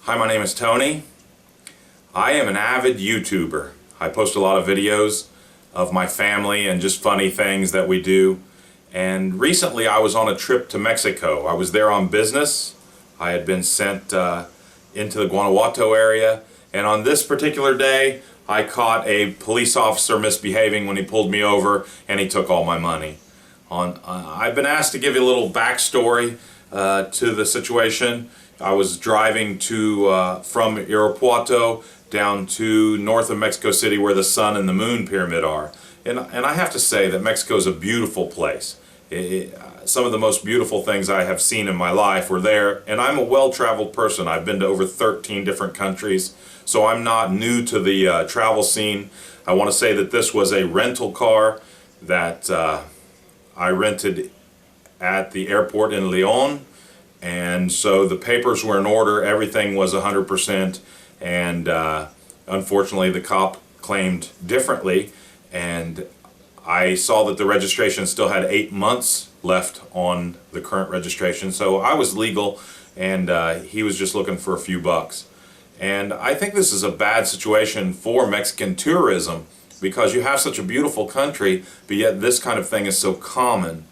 Hi, my name is Tony. I am an avid YouTuber. I post a lot of videos of my family and just funny things that we do. And recently I was on a trip to Mexico. I was there on business. I had been sent into the Guanajuato area, and on this particular day I caught a police officer misbehaving when he pulled me over and he took all my money. I've been asked to give you a little backstory to the situation. I was driving from Irapuato down to north of Mexico City where the Sun and the Moon Pyramid are. And I have to say that Mexico is a beautiful place. Some of the most beautiful things I have seen in my life were there, and I'm a well-traveled person. I've been to over 13 different countries, so I'm not new to the travel scene. I want to say that this was a rental car that I rented at the airport in León, and so the papers were in order, everything was 100%, and unfortunately the cop claimed differently, and I saw that the registration still had 8 months left on the current registration, so I was legal, and he was just looking for a few bucks. And I think this is a bad situation for Mexican tourism, because you have such a beautiful country, but yet this kind of thing is so common.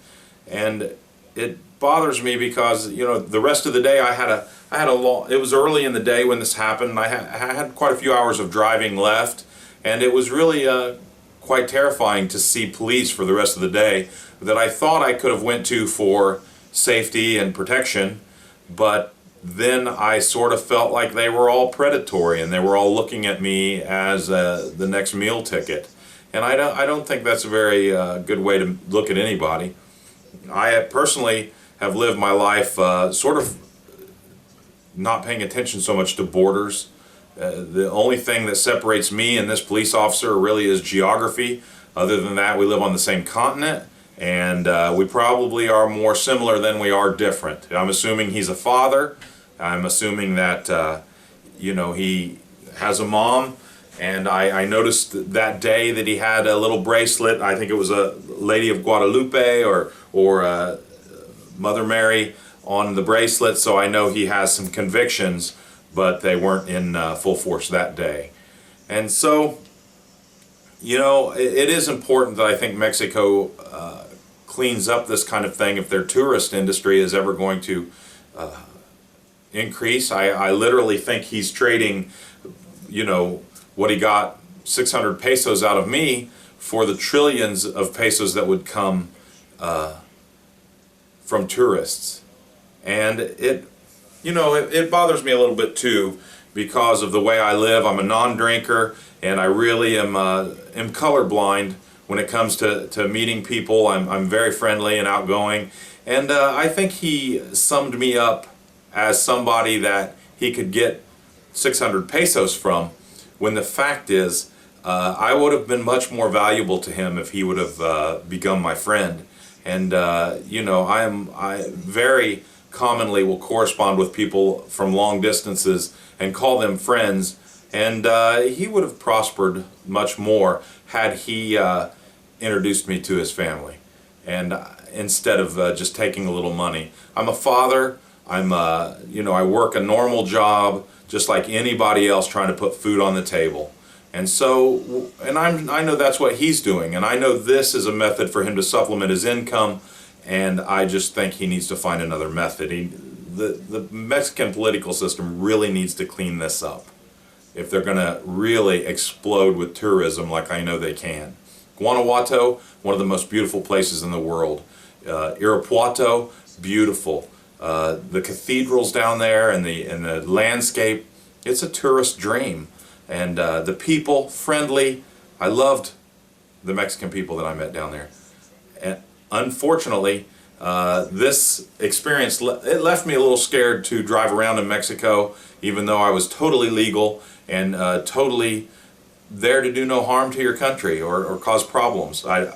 And it bothers me because, you know, the rest of the day it was early in the day when this happened, and I had quite a few hours of driving left, and it was really quite terrifying to see police for the rest of the day that I thought I could have went to for safety and protection, but then I sort of felt like they were all predatory and they were all looking at me as the next meal ticket. And I don't think that's a very good way to look at anybody. I personally have lived my life sort of not paying attention so much to borders. The only thing that separates me and this police officer really is geography. Other than that, we live on the same continent, and we probably are more similar than we are different. I'm assuming he's a father. I'm assuming that you know, he has a mom, and I noticed that day that he had a little bracelet. I think it was a Lady of Guadalupe or Mother Mary on the bracelet, so I know he has some convictions, but they weren't in full force that day. And so, you know, it is important that I think Mexico cleans up this kind of thing if their tourist industry is ever going to increase. I literally think he's trading, you know, what he got, 600 pesos out of me, for the trillions of pesos that would come from tourists. And it bothers me a little bit too, because of the way I live. I'm a non-drinker, and I really am colorblind when it comes to meeting people. I'm very friendly and outgoing, and I think he summed me up as somebody that he could get 600 pesos from, when the fact is I would have been much more valuable to him if he would have become my friend. And you know, I very commonly will correspond with people from long distances and call them friends, and he would have prospered much more had he introduced me to his family, and instead of just taking a little money. I'm a father. You know, I work a normal job just like anybody else, trying to put food on the table. And so, and I know that's what he's doing, and I know this is a method for him to supplement his income, and I just think he needs to find another method. The Mexican political system really needs to clean this up if they're going to really explode with tourism like I know they can. Guanajuato, one of the most beautiful places in the world. Irapuato, beautiful. The cathedrals down there and the landscape, it's a tourist dream. And the people, friendly. I loved the Mexican people that I met down there. And unfortunately, this experience, it left me a little scared to drive around in Mexico, even though I was totally legal and totally there to do no harm to your country or cause problems. I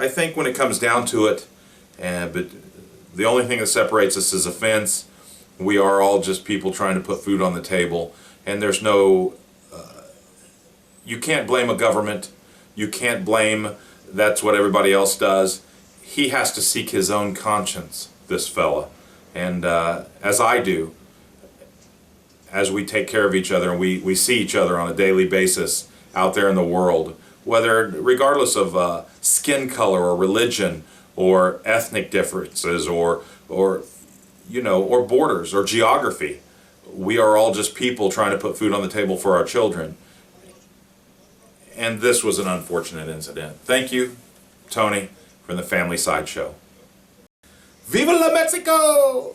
think when it comes down to it, but the only thing that separates us is offense. We are all just people trying to put food on the table, and there's no, you can't blame a government, you can't blame that's what everybody else does. He has to seek his own conscience, this fella, and as I do, as we take care of each other and we see each other on a daily basis out there in the world, whether regardless of skin color or religion or ethnic differences or you know, or borders or geography. We are all just people trying to put food on the table for our children. And this was an unfortunate incident. Thank you, Tony, from the Family Side Show. Viva la Mexico!